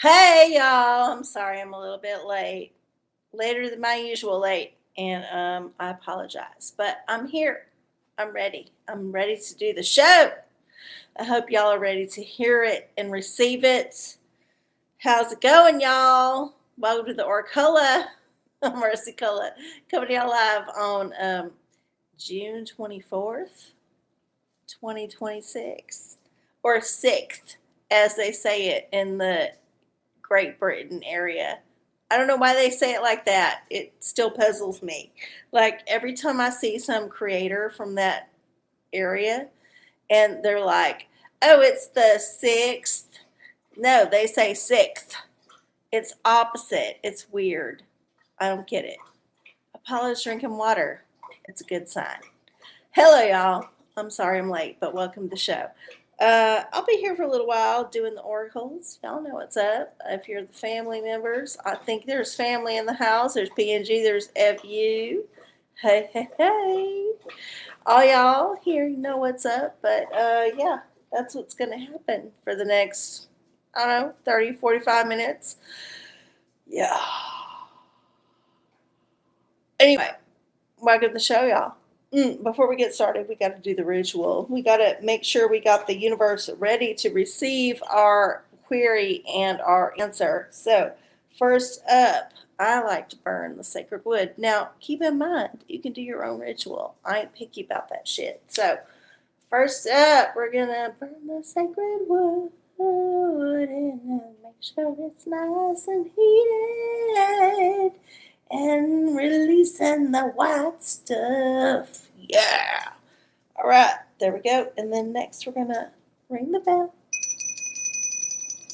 Hey y'all, I'm sorry I'm a little bit late. Later than my usual late, and I apologize. But I'm here. I'm ready. I'm ready to do the show. I hope y'all are ready to hear it and receive it. How's it going, y'all? Welcome to the OraCola. Mercy Cola. Coming to y'all live on June 24th, 2026. Or 6th, as they say it in the Great Britain area. I don't know why they say it like that. It still puzzles me. Like every time I see some creator from that area and they're like, oh, it's the 6th. No, they say 6th. It's opposite. It's weird. I don't get it. Apollo's drinking water. It's a good sign. Hello, y'all. I'm sorry I'm late, but welcome to the show. I'll be here for a little while doing the oracles. Y'all know what's up. If you're the family members, I think there's family in the house. There's PNG. There's FU. Hey, hey, hey. All y'all here, you know what's up. But yeah, that's what's going to happen for the next, I don't know, 30, 45 minutes. Yeah. Anyway, welcome to the show, y'all. Before we get started, we got to do the ritual. We got to make sure we got the universe ready to receive our query and our answer. So, first up, I like to burn the sacred wood. Now, keep in mind, you can do your own ritual. I ain't picky about that shit. So, first up, we're going to burn the sacred wood and make sure it's nice and heated and releasing the white stuff. Yeah. All right, there we go. And then next we're going to ring the bell.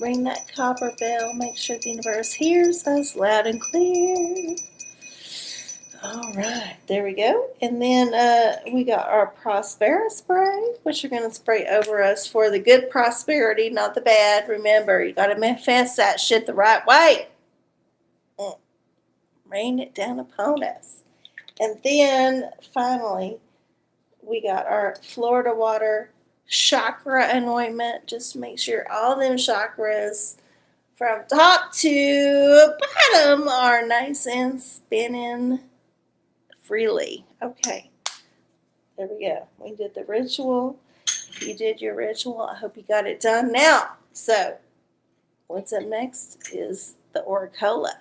Ring that copper bell. Make sure the universe hears us loud and clear. All right, there we go. And then we got our Prospera spray, which you're going to spray over us for the good prosperity, not the bad. Remember, you got to manifest that shit the right way. Rain it down upon us. And then finally, we got our Florida water chakra anointment. Just make sure all them chakras from top to bottom are nice and spinning freely. Okay, there we go. We did the ritual. You did your ritual. I hope you got it done now. So, what's up next is the OraCola.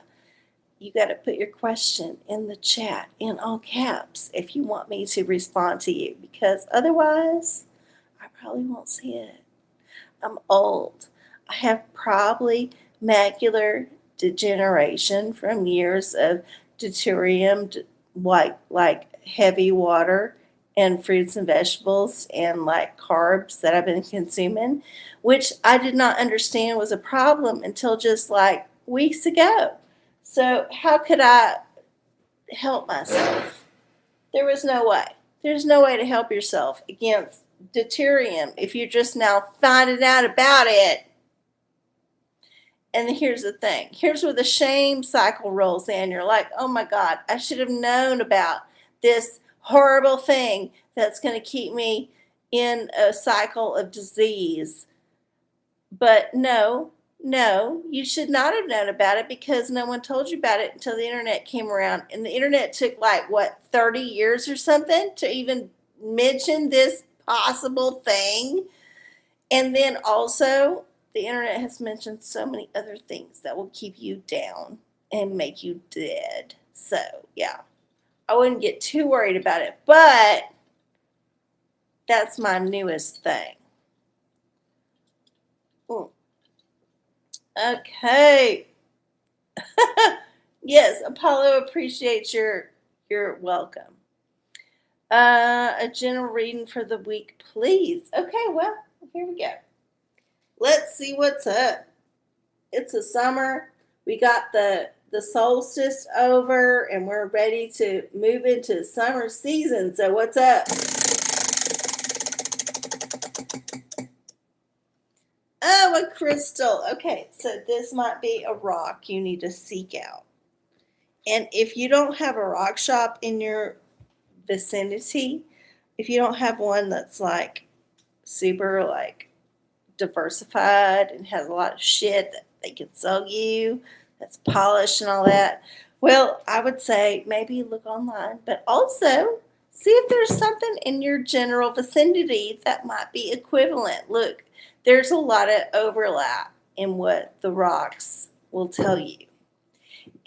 You got to put your question in the chat in all caps if you want me to respond to you, because otherwise I probably won't see it. I'm old. I have probably macular degeneration from years of deuterium, like heavy water and fruits and vegetables and like carbs that I've been consuming, which I did not understand was a problem until just like weeks ago. So how could I help myself? There was no way. There's no way to help yourself against deuterium if you're just now finding out about it. And here's the thing. Here's where the shame cycle rolls in. You're like, oh my God, I should have known about this horrible thing that's going to keep me in a cycle of disease. But no, you should not have known about it because no one told you about it until the internet came around. And the internet took 30 years or something to even mention this possible thing. And then also, the internet has mentioned so many other things that will keep you down and make you dead. So, yeah, I wouldn't get too worried about it. But that's my newest thing. Okay. Yes, Apollo appreciates your welcome. A general reading for the week, please. Okay, well, here we go. Let's see what's up. It's a summer. We got the solstice over, and we're ready to move into summer season. So what's up? Oh, a crystal. Okay, so this might be a rock you need to seek out. And if you don't have a rock shop in your vicinity, if you don't have one that's like super like diversified and has a lot of shit they can sell you, that's polished and all that. Well, I would say maybe look online, but also see if there's something in your general vicinity that might be equivalent. Look, there's a lot of overlap in what the rocks will tell you.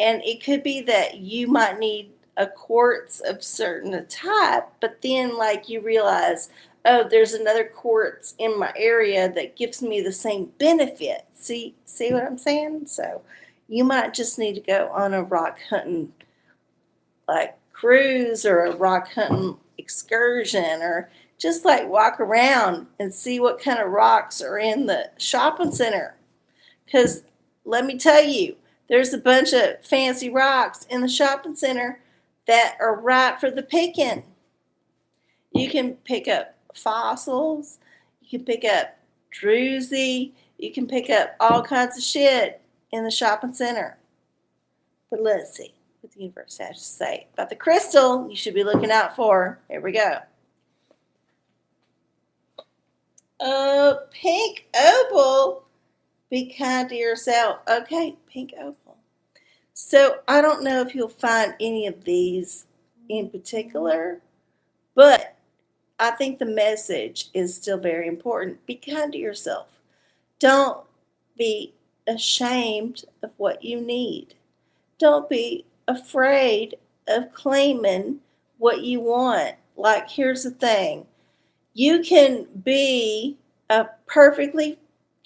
And it could be that you might need a quartz of certain type, but then like you realize, oh, there's another quartz in my area that gives me the same benefit. See what I'm saying? So you might just need to go on a rock hunting like cruise or a rock hunting excursion, or just like walk around and see what kind of rocks are in the shopping center. Because let me tell you, there's a bunch of fancy rocks in the shopping center that are ripe for the picking. You can pick up fossils, you can pick up druzy, you can pick up all kinds of shit in the shopping center. But let's see what the universe has to say about the crystal you should be looking out for. Here we go. Pink opal. Be kind to yourself. Okay, pink opal. So I don't know if you'll find any of these in particular, but I think the message is still very important. Be kind to yourself. Don't be ashamed of what you need. Don't be afraid of claiming what you want. Like, here's the thing. You can be a perfectly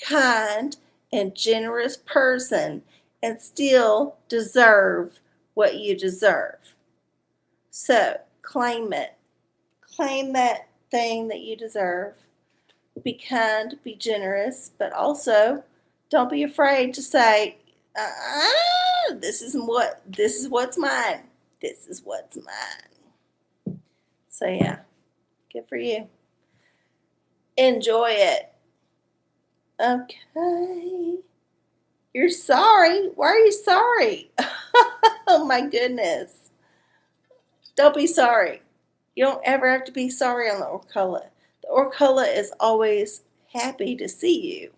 kind and generous person and still deserve what you deserve. So claim it. Claim that thing that you deserve. Be kind, be generous, but also don't be afraid to say, this is what's mine. This is what's mine. So yeah, good for you. Enjoy it. Okay. You're sorry? Why are you sorry? Oh my goodness. Don't be sorry. You don't ever have to be sorry on the OraCola. The OraCola is always happy to see you.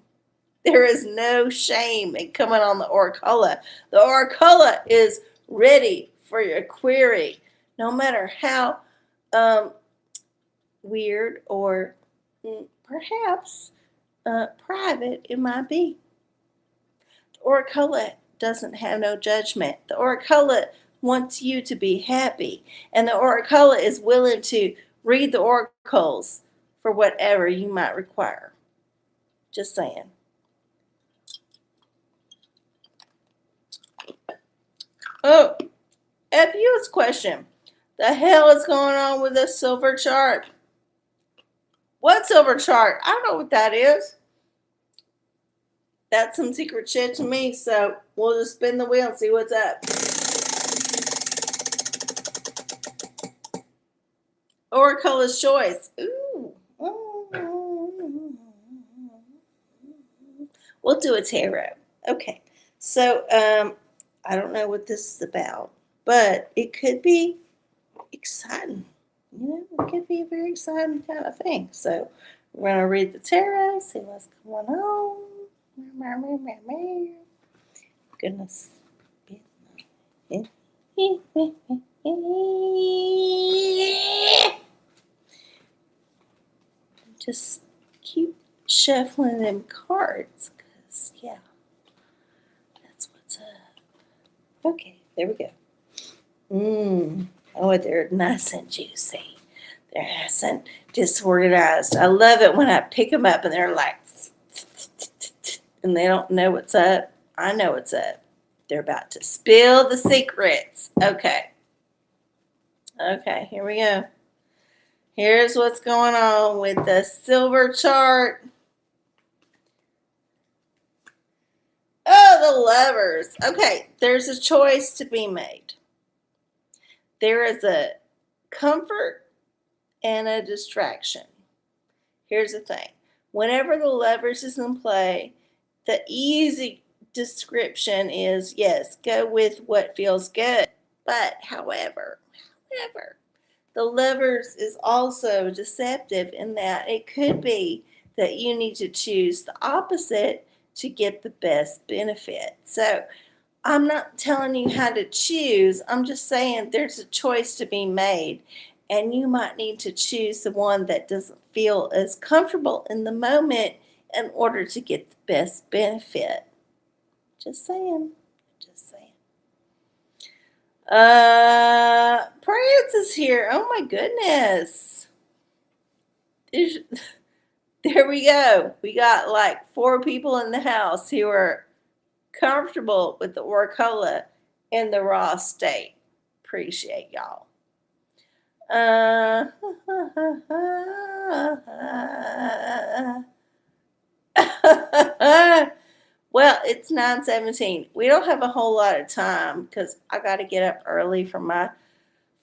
There is no shame in coming on the OraCola. The OraCola is ready for your query, no matter how weird or perhaps private it might be. The OraCola doesn't have no judgment. The OraCola wants you to be happy, and the OraCola is willing to read the oracles for whatever you might require. Just saying. Oh, FU's question. The hell is going on with this silver chart? What silver chart? I don't know what that is. That's some secret shit to me, so we'll just spin the wheel and see what's up. OraCola's choice. Ooh. We'll do a tarot. Okay. So, I don't know what this is about, but it could be exciting. You know, it could be a very exciting kind of thing. So, we're going to read the tarot, see what's going on. Goodness. Just keep shuffling them cards, because, yeah, that's what's up. Okay, there we go. Oh, they're nice and juicy. They're nice and disorganized. I love it when I pick them up and they're like, and they don't know what's up. I know what's up. They're about to spill the secrets. Okay, here we go. Here's what's going on with the silver chart. Oh, the Lovers. Okay, there's a choice to be made. There is a comfort and a distraction. Here's the thing. Whenever the Lovers is in play, the easy description is, yes, go with what feels good. But, however, the Lovers is also deceptive in that it could be that you need to choose the opposite to get the best benefit. So I'm not telling you how to choose. I'm just saying there's a choice to be made. And you might need to choose the one that doesn't feel as comfortable in the moment in order to get the best benefit. Just saying. Just saying. Prance is here. Oh my goodness. There we go. We got like 4 people in the house who are comfortable with the OraCola in the raw state. Appreciate y'all. Well, it's 9:17. We don't have a whole lot of time because I got to get up early for my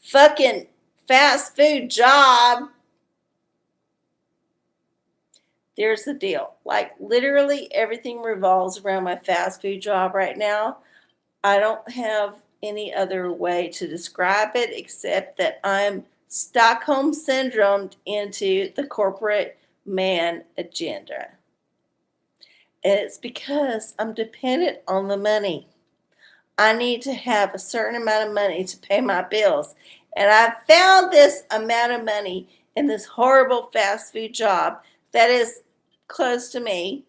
fucking fast food job. There's the deal. Like, literally everything revolves around my fast food job right now. I don't have any other way to describe it except that I'm Stockholm syndromed into the corporate man agenda. And it's because I'm dependent on the money. I need to have a certain amount of money to pay my bills. And I found this amount of money in this horrible fast food job that is close to me.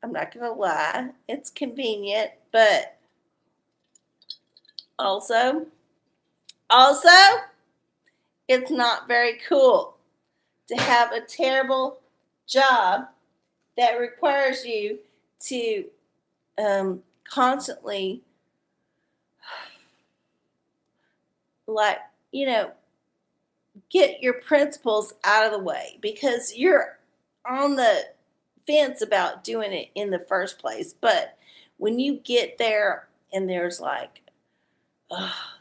I'm not going to lie. It's convenient, but also, it's not very cool to have a terrible job that requires you to constantly, like, get your principles out of the way because you're on the fence about doing it in the first place. But when you get there and there's like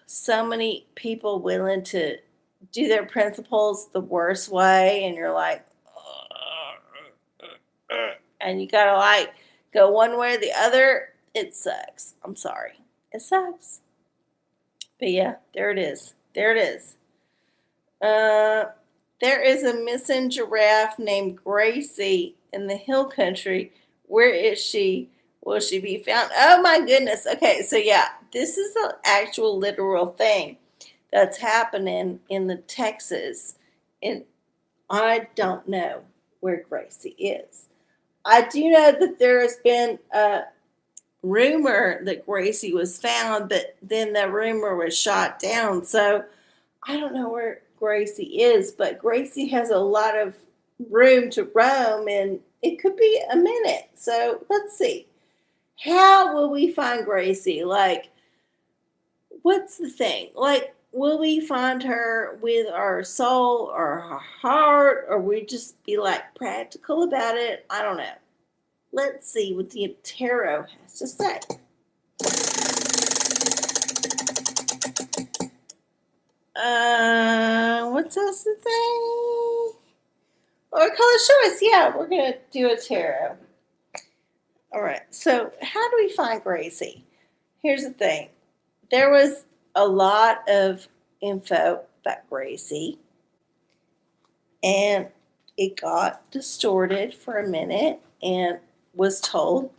so many people willing to do their principles the worst way, and you're like, and you gotta like go one way or the other, it sucks. I'm sorry. It sucks. But yeah, there it is. There it is. There is a missing giraffe named Gracie in the hill country. Where is she? Will she be found? Oh my goodness. Okay, so yeah, this is an actual literal thing that's happening in the Texas. And I don't know where Gracie is. I do know that there has been a rumor that Gracie was found, but then the rumor was shot down. So I don't know where Gracie is, but Gracie has a lot of room to roam and it could be a minute. So let's see. How will we find Gracie? Like, what's the thing? Like, will we find her with our soul or our heart, or we just be like practical about it? I don't know. Let's see what the tarot has to say. What's else to say? OraCola choice. Yeah, we're gonna do a tarot. All right. So, how do we find Gracie? Here's the thing. There was a lot of info about Gracie, and it got distorted for a minute and was told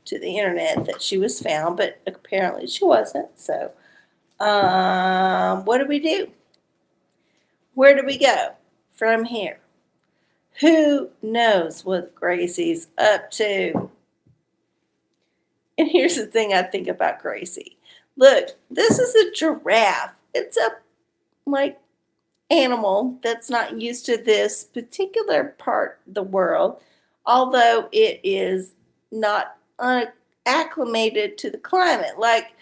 to the internet that she was found, but apparently she wasn't. So, what do we do? Where do we go from here? Who knows what Gracie's up to? And here's the thing I think about Gracie. Look, this is a giraffe. It's a animal that's not used to this particular part of the world, although it is not acclimated to the climate. Like,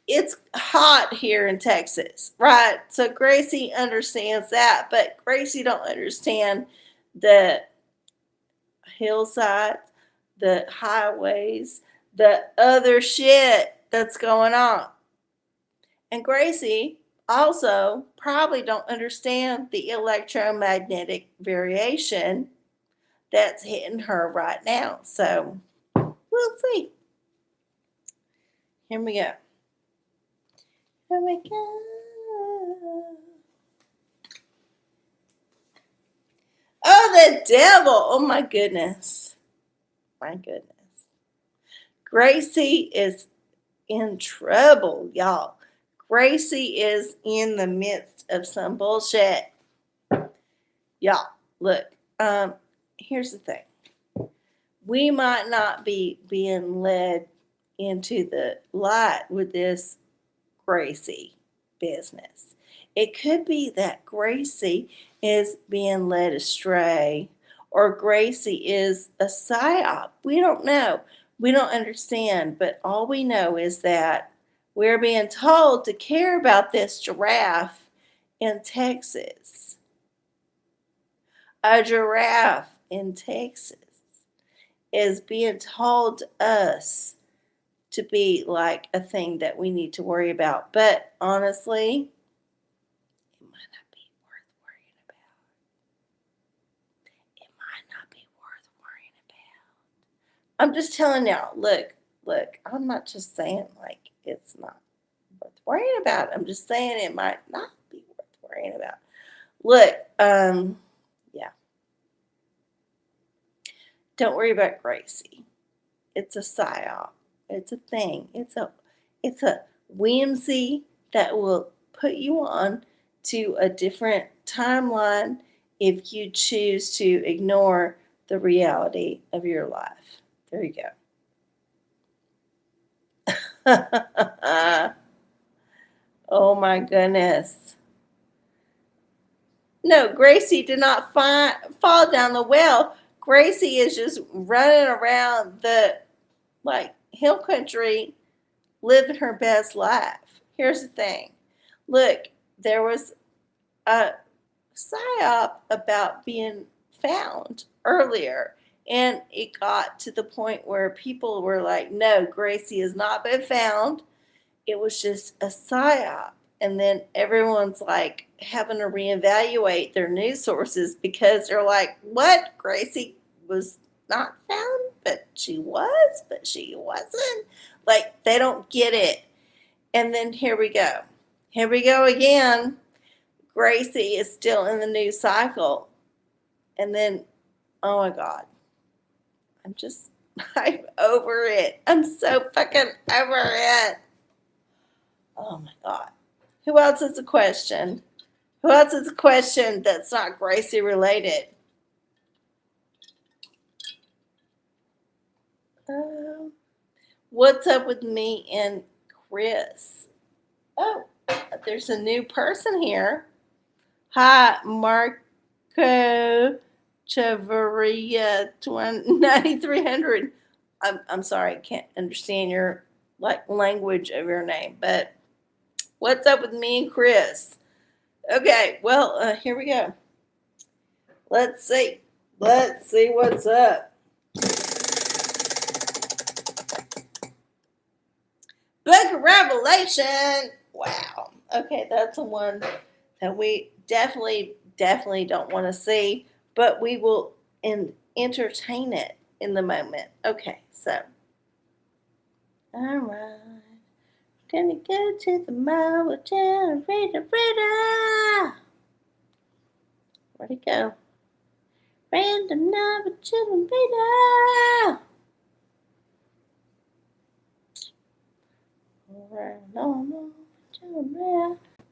it's hot here in Texas, right? So Gracie understands that, but Gracie don't understand the hillsides, the highways, the other shit that's going on. And Gracie also probably don't understand the electromagnetic variation that's hitting her right now. So we'll see. Here we go. Here we go. Oh, the devil. Oh, my goodness. My goodness. Gracie is in trouble, y'all. Gracie is in the midst of some bullshit. Y'all, look, here's the thing. We might not be being led into the light with this Gracie business. It could be that Gracie is being led astray, or Gracie is a psyop. We don't know. We don't understand, but all we know is that we're being told to care about this giraffe in Texas. A giraffe in Texas is being told to us to be like a thing that we need to worry about. But honestly, it might not be worth worrying about. It might not be worth worrying about. I'm just telling y'all, look, I'm not just saying like it's not worth worrying about. I'm just saying it might not be worth worrying about. Look, yeah. Don't worry about Gracie. It's a psyop. It's a thing. It's a whimsy that will put you on to a different timeline if you choose to ignore the reality of your life. There you go. Oh my goodness. No, Gracie did not fall down the well. Gracie is just running around the hill country living her best life. Here's the thing. Look, there was a psyop about being found earlier, and it got to the point where people were like, no, Gracie has not been found. It was just a psyop. And then everyone's like having to reevaluate their news sources because they're like, what? Gracie was not found, but she was, but she wasn't. Like, they don't get it. And then here we go. Here we go again. Gracie is still in the news cycle. And then, oh my God. I'm over it. I'm so fucking over it. Oh my God. Who else has a question? Who else has a question that's not Gracie related? What's up with me and Chris? Oh, there's a new person here. Hi, Marco Chavaria 9300. I'm sorry, I can't understand your language of your name, but what's up with me and Chris? Okay, well, here we go. Let's see. Let's see what's up. Book of Revelation. Wow. Okay, that's the one that we definitely don't want to see, but we will entertain it in the moment. Okay, so. All right. Gonna go to the mall with generator. Where'd it go? Random number generator.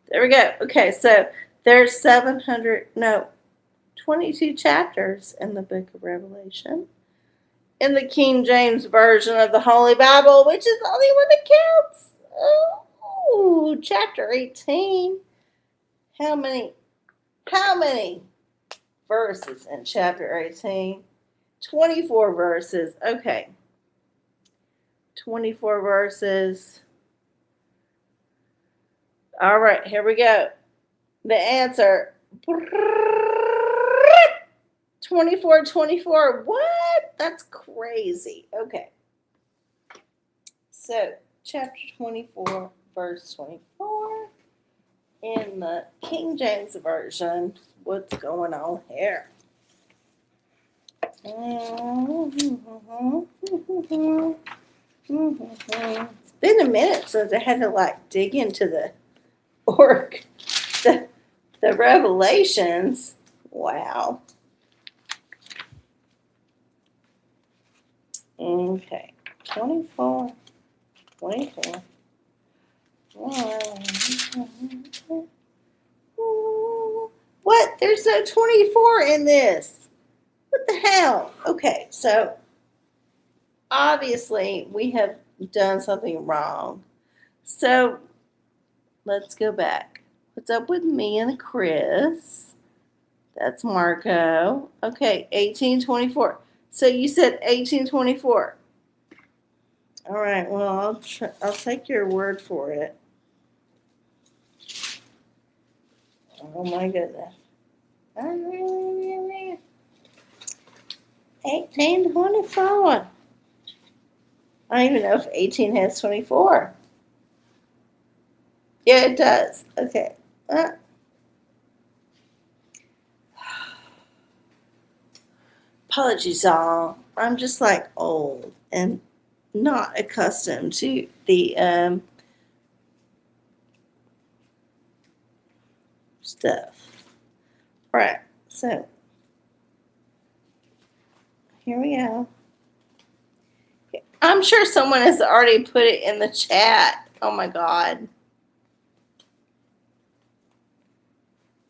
There we go. Okay, so there's 22 chapters in the book of Revelation. In the King James Version of the Holy Bible, which is the only one that counts. Oh, chapter 18. How many verses in chapter 18? 24 verses. Okay. 24 verses. All right, here we go. The answer. 24. What? That's crazy. Okay. So, chapter 24, verse 24. In the King James Version, what's going on here? It's been a minute since I had to dig into the the Revelations. Wow. Okay. 24. 24. What? There's no 24 in this. What the hell? Okay, so obviously we have done something wrong. So let's go back. What's up with me and Chris? That's Marco. Okay, 1824. So you said 1824. All right, well, I'll take your word for it. Oh my goodness. 1824. I don't even know if 18 has 24. Yeah, it does. Okay. Apologies, all. I'm just like old and not accustomed to the stuff. All right, so here we go. I'm sure someone has already put it in the chat. Oh my God.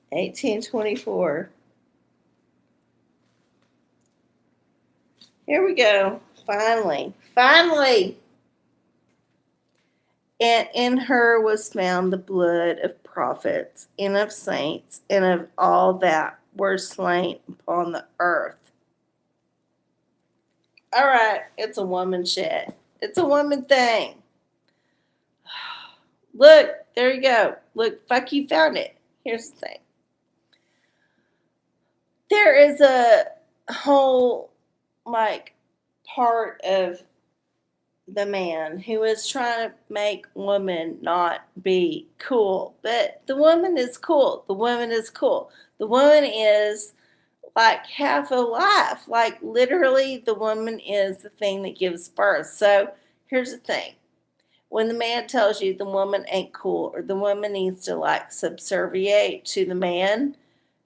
1824. Here we go. Finally. Finally. And in her was found the blood of prophets and of saints and of all that were slain upon the earth. All right, it's a woman shit. It's a woman thing. Look, there you go. Look, fuck, you found it. Here's the thing. There is a whole, like, part of the man who is trying to make woman not be cool. But the woman is cool. The woman is cool. The woman is like half a life. Like literally the woman is the thing that gives birth. So here's the thing. When the man tells you the woman ain't cool or the woman needs to like subserviate to the man,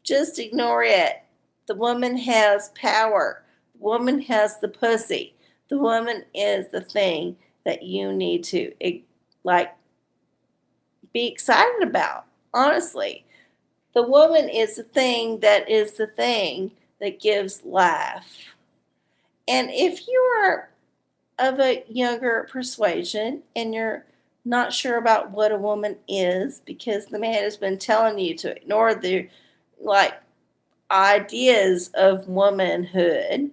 just ignore it. The woman has power. The woman has the pussy. The woman is the thing that you need to like be excited about. Honestly, the woman is the thing that gives life. And if you are of a younger persuasion and you're not sure about what a woman is because the man has been telling you to ignore the like ideas of womanhood,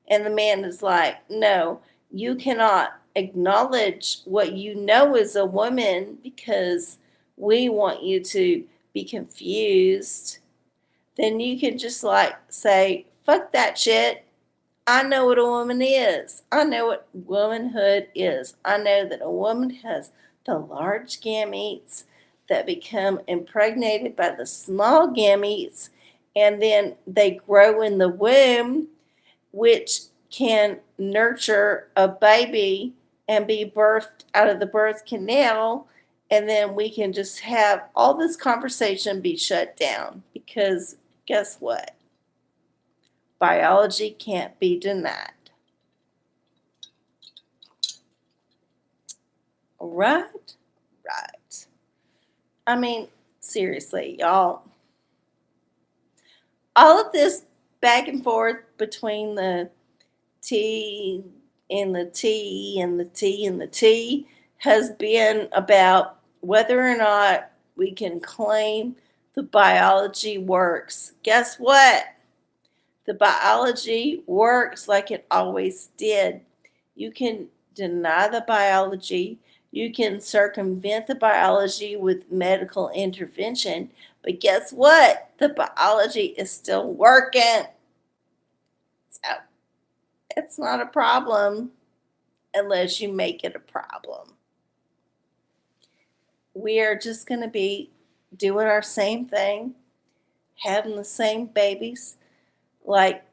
and the man is like, no, you cannot acknowledge what you know is a woman because we want you to be confused, then you can just like say, fuck that shit. I know what a woman is. I know what womanhood is. I know that a woman has the large gametes that become impregnated by the small gametes, and then they grow in the womb, which can nurture a baby and be birthed out of the birth canal, and then we can just have all this conversation be shut down because guess what? Biology can't be denied. Right? Right. I mean, seriously, y'all. All of this back and forth between the T and the T and the T and the T has been about whether or not we can claim the biology works. Guess what? The biology works like it always did. You can deny the biology. You can circumvent the biology with medical intervention. But guess what? The biology is still working. So it's not a problem unless you make it a problem. We are just going to be doing our same thing, having the same babies. Like,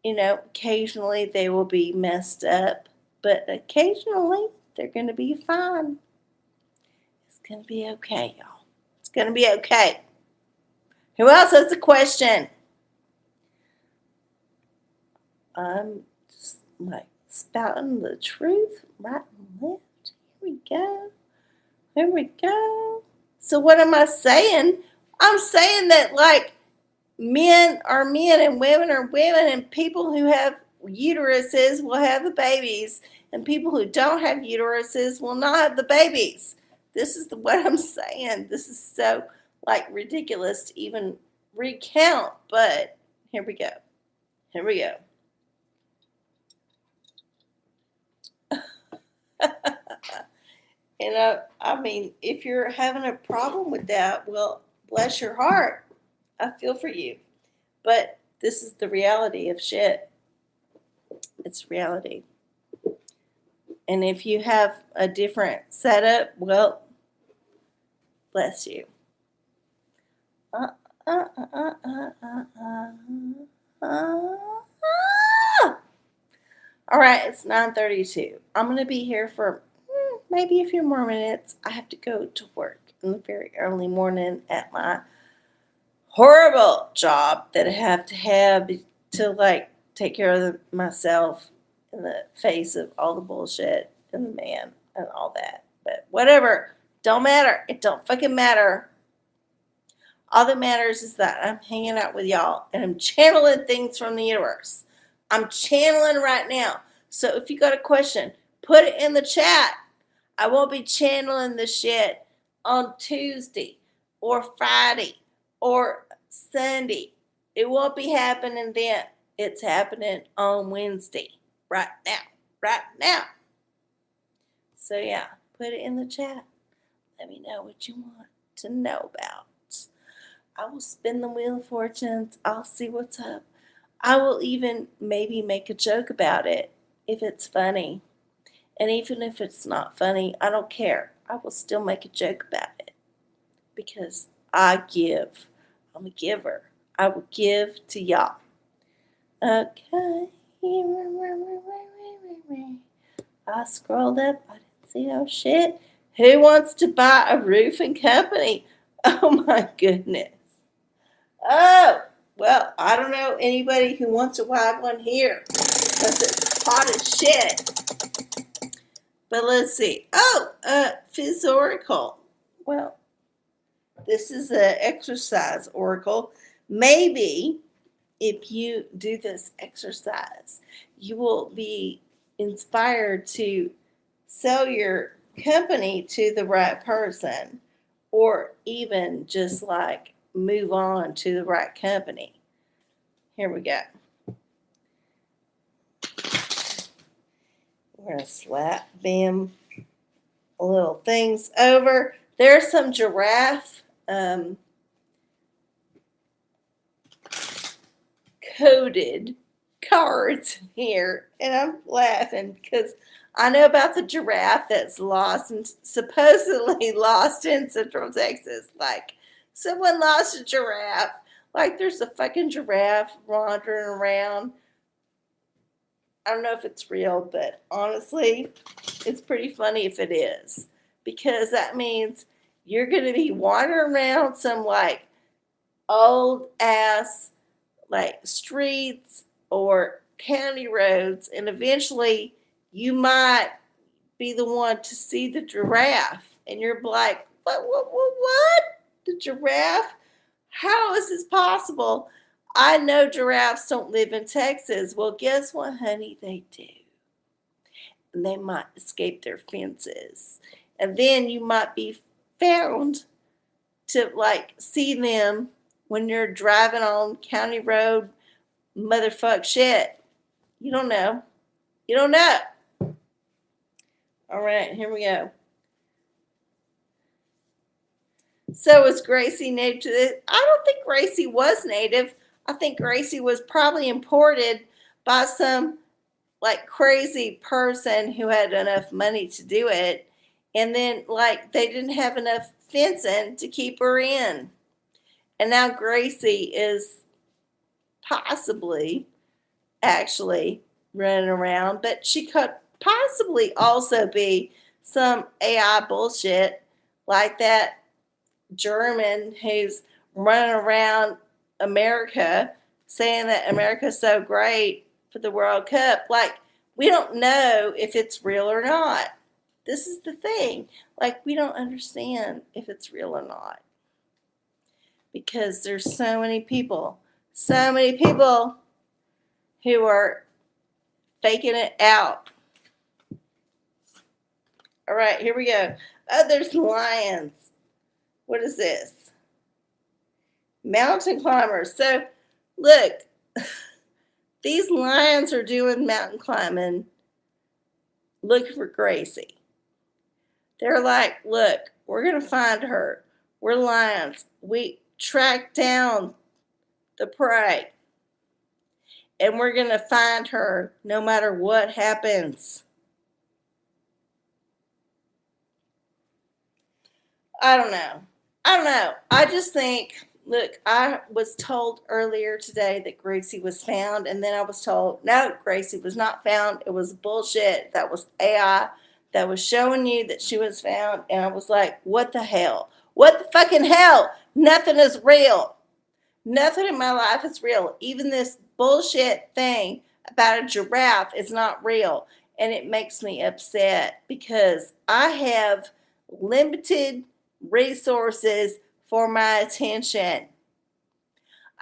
occasionally they will be messed up, but occasionally they're going to be fine. It's going to be okay, y'all. It's going to be okay. Who else has a question? I'm just like spouting the truth right and left. Here we go. Here we go. So what am I saying? I'm saying that like men are men and women are women, and people who have uteruses will have the babies, and people who don't have uteruses will not have the babies. This is what I'm saying. This is so like ridiculous to even recount, but here we go. Here we go. And I mean, if you're having a problem with that, well, bless your heart. I feel for you. But this is the reality of shit. It's reality. And if you have a different setup, well, bless you. All right, it's 9:32. I'm going to be here for maybe a few more minutes. I have to go to work in the very early morning at my horrible job that I have to like take care of myself in the face of all the bullshit and the man and all that. But whatever, don't matter. It don't fucking matter. All that matters is that I'm hanging out with y'all and I'm channeling things from the universe. I'm channeling right now. So if you got a question, put it in the chat. I won't be channeling the shit on Tuesday or Friday or Sunday. It won't be happening then. It's happening on Wednesday. Right now. Right now. So yeah, put it in the chat. Let me know what you want to know about. I will spin the wheel of fortunes. I'll see what's up. I will even maybe make a joke about it if it's funny. And even if it's not funny, I don't care. I will still make a joke about it. Because I give. I'm a giver. I will give to y'all. Okay. I scrolled up. I didn't see no shit. Who wants to buy a roofing company? Oh my goodness. Oh, well, I don't know anybody who wants to buy one here. Because it's hot as shit. But let's see. Oh, Physoracle. Well, this is an exercise oracle. Maybe if you do this exercise, you will be inspired to sell your company to the right person, or even just like move on to the right company. Here we go. We're going to slap them little things over. There's some giraffe coded cards here, and I'm laughing because I know about the giraffe that's lost and supposedly lost in Central Texas. Like, someone lost a giraffe. Like, there's a fucking giraffe wandering around. I don't know if it's real, but honestly, it's pretty funny if it is. Because that means you're going to be wandering around some, like, old-ass, like, streets or county roads, and eventually you might be the one to see the giraffe. And you're like, what? The giraffe? How is this possible? I know giraffes don't live in Texas. Well, guess what, honey? They do. And they might escape their fences. And then you might be found to, like, see them when you're driving on county road motherfuck shit. You don't know. You don't know. All right, here we go. So is Gracie native to this? I don't think Gracie was native. I think Gracie was probably imported by some like crazy person who had enough money to do it. And then like they didn't have enough fencing to keep her in. And now Gracie is possibly actually running around. But she could possibly also be some AI bullshit like that German who's running around America saying that America's so great for the World Cup. Like, We don't know if it's real or not. This is the thing. Like, we don't understand if it's real or not. Because there's so many people who are faking it out. All right, here we go. Oh, there's lions. What is this? Mountain climbers. So, look, these lions are doing mountain climbing looking for Gracie. They're like, look, we're going to find her. We're lions. We track down the prey. And we're going to find her no matter what happens. I don't know. I just think, look, I was told earlier today that Gracie was found, and then I was told, no, Gracie was not found. It was bullshit. That was AI that was showing you that she was found. And I was like, what the hell? What the fucking hell? Nothing is real. Nothing in my life is real. Even this bullshit thing about a giraffe is not real. And it makes me upset because I have limited resources for my attention.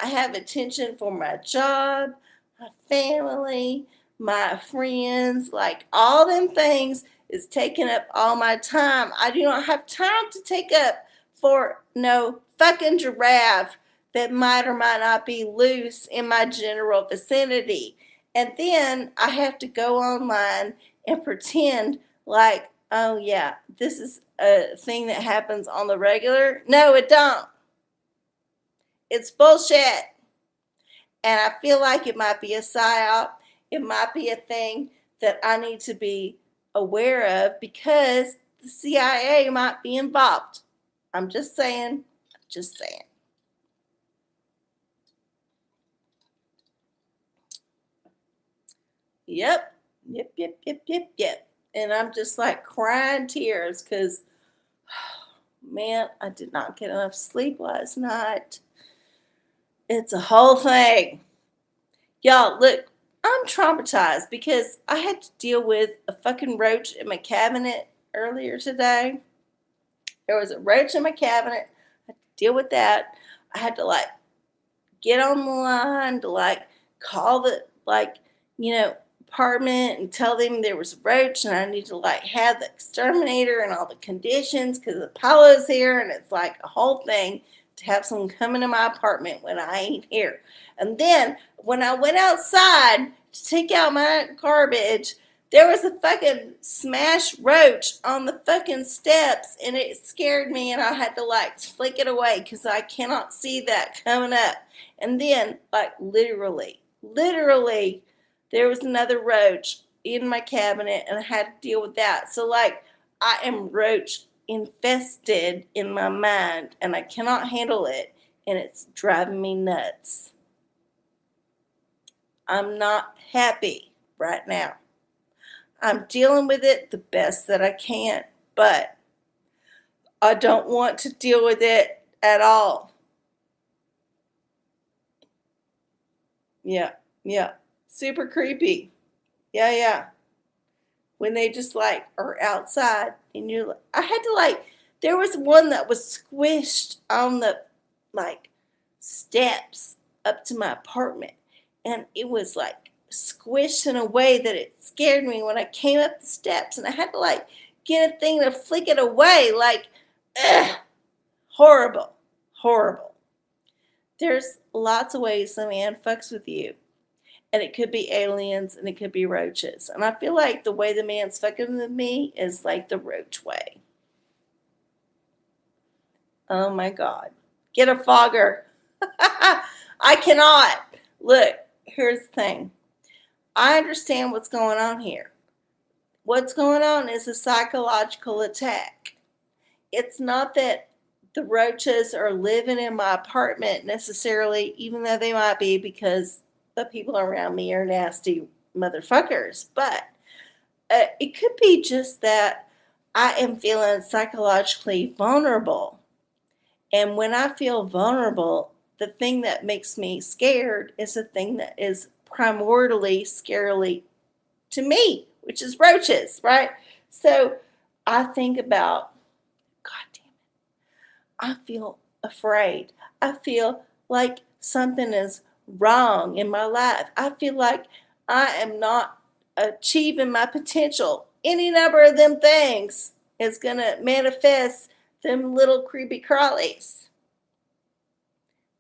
I have attention for my job, my family, my friends, like all them things is taking up all my time. I do not have time to take up for no fucking giraffe that might or might not be loose in my general vicinity. And then I have to go online and pretend like, oh yeah, this is a thing that happens on the regular. No, it don't. It's bullshit. And I feel like it might be a psyop. It might be a thing that I need to be aware of because the CIA might be involved. I'm just saying. Yep. And I'm just like crying tears because, man, I did not get enough sleep last night. It's a whole thing. Y'all, look, I'm traumatized because I had to deal with a fucking roach in my cabinet earlier today. There was a roach in my cabinet. I had to deal with that. I had to like get on the line to like call the apartment and tell them there was a roach and I need to like have the exterminator and all the conditions because Apollo's here and it's like a whole thing to have someone come into my apartment when I ain't here. And then when I went outside to take out my garbage, there was a fucking smashed roach on the fucking steps and it scared me and I had to like flick it away because I cannot see that coming up. And then like literally, there was another roach in my cabinet and I had to deal with that. So like I am roach infested in my mind and I cannot handle it and it's driving me nuts. I'm not happy right now. I'm dealing with it the best that I can, but I don't want to deal with it at all. Yeah. Super creepy. Yeah. When they just like are outside and I had to like, there was one that was squished on the like steps up to my apartment and it was like squished in a way that it scared me when I came up the steps and I had to like get a thing to flick it away like, horrible. There's lots of ways the man fucks with you. And it could be aliens and it could be roaches. And I feel like the way the man's fucking with me is like the roach way. Oh my God. Get a fogger. I cannot. Look, here's the thing. I understand what's going on here. What's going on is a psychological attack. It's not that the roaches are living in my apartment necessarily, even though they might be because the people around me are nasty motherfuckers. But it could be just that I am feeling psychologically vulnerable. And when I feel vulnerable, the thing that makes me scared is the thing that is primordially, scarily to me, which is roaches, right? So I think about, God damn it, I feel afraid. I feel like something is wrong in my life. I feel like I am not achieving my potential. Any number of them things is going to manifest them little creepy crawlies.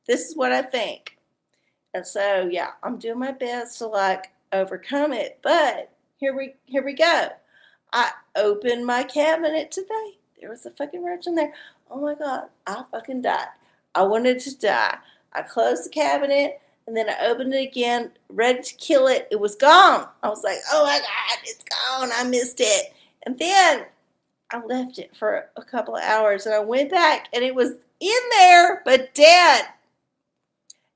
This is what I think. And so, yeah, I'm doing my best to like overcome it. But here we go. I opened my cabinet today. There was a fucking roach in there. Oh my God, I fucking died. I wanted to die. I closed the cabinet and then I opened it again, ready to kill it. It was gone. I was like, oh my God, it's gone. I missed it. And then I left it for a couple of hours and I went back and it was in there, but dead.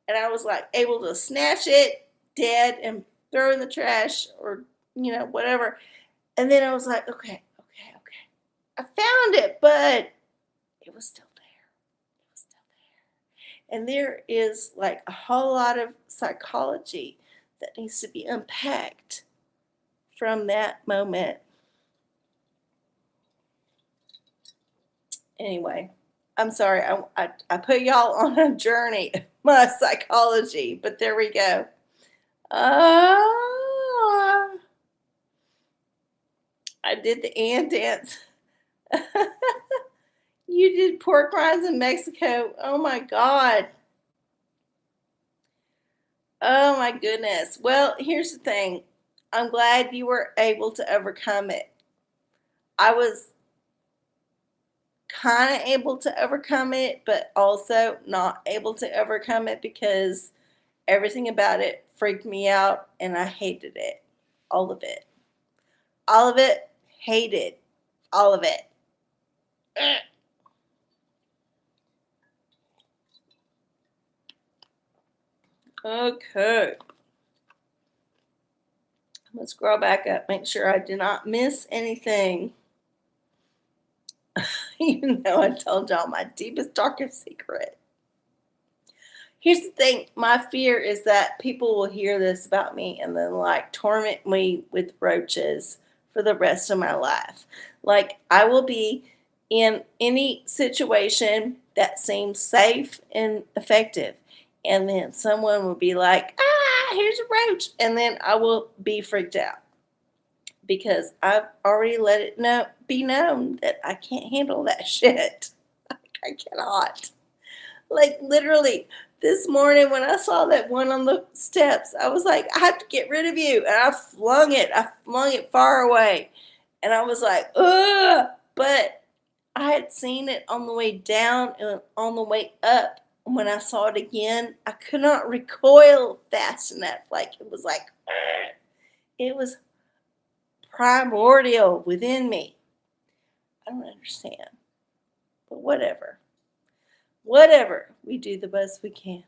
And I was like able to snatch it dead and throw it in the trash or, whatever. And then I was like, okay. I found it, but it was still there. It was still there. And there is like a whole lot of psychology that needs to be unpacked from that moment. Anyway, I'm sorry. I put y'all on a journey of my psychology, but there we go. I did the ant dance. You did pork rinds in Mexico. Oh my God. Oh my goodness. Well, here's the thing. I'm glad you were able to overcome it. I was kind of able to overcome it, but also not able to overcome it because everything about it freaked me out and I hated it. All of it. All of it. Hated. All of it. Okay. I'm going to scroll back up, make sure I did not miss anything. Even though I told y'all my deepest, darkest secret. Here's the thing. My fear is that people will hear this about me and then like torment me with roaches for the rest of my life. Like I will be in any situation that seems safe and effective. And then someone will be like, here's a roach. And then I will be freaked out because I've already let it be known that I can't handle that shit. I cannot. Like literally this morning when I saw that one on the steps, I was like, I have to get rid of you. And I flung it far away. And I was like, ugh. But I had seen it on the way down and on the way up. When I saw it again, I could not recoil fast enough. Like it was like, ugh. It was primordial within me. I don't understand. But whatever. Whatever. We do the best we can.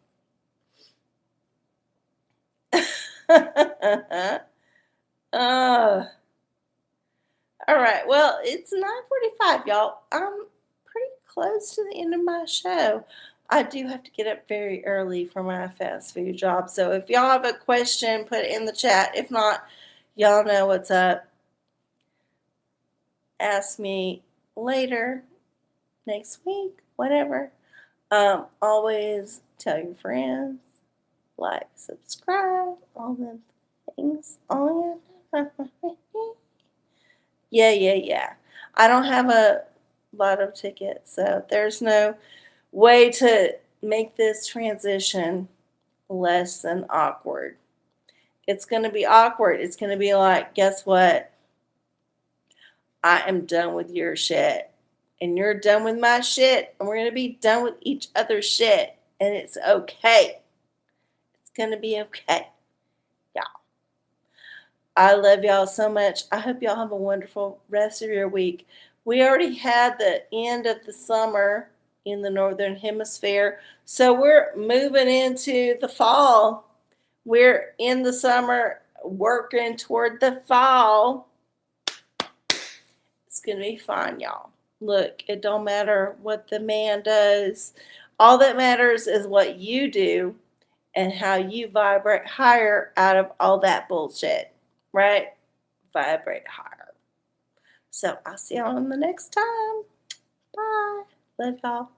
All right. Well, it's 9:45, y'all. I'm pretty close to the end of my show. I do have to get up very early for my fast food job. So if y'all have a question, put it in the chat. If not, y'all know what's up. Ask me later, next week, whatever. Always tell your friends, like, subscribe, all the things. Oh, yeah. Yeah. I don't have a lotto ticket, so there's no way to make this transition less than awkward. It's going to be awkward. It's going to be like, guess what? I am done with your shit. And you're done with my shit. And we're going to be done with each other's shit. And it's okay. It's going to be okay. Y'all. I love y'all so much. I hope y'all have a wonderful rest of your week. We already had the end of the summer in the Northern Hemisphere. So we're moving into the fall. We're in the summer working toward the fall. It's going to be fun, y'all. Look, it don't matter what the man does. All that matters is what you do and how you vibrate higher out of all that bullshit, right? vibrate higher. So I'll see y'all on the next time. Bye. Love y'all.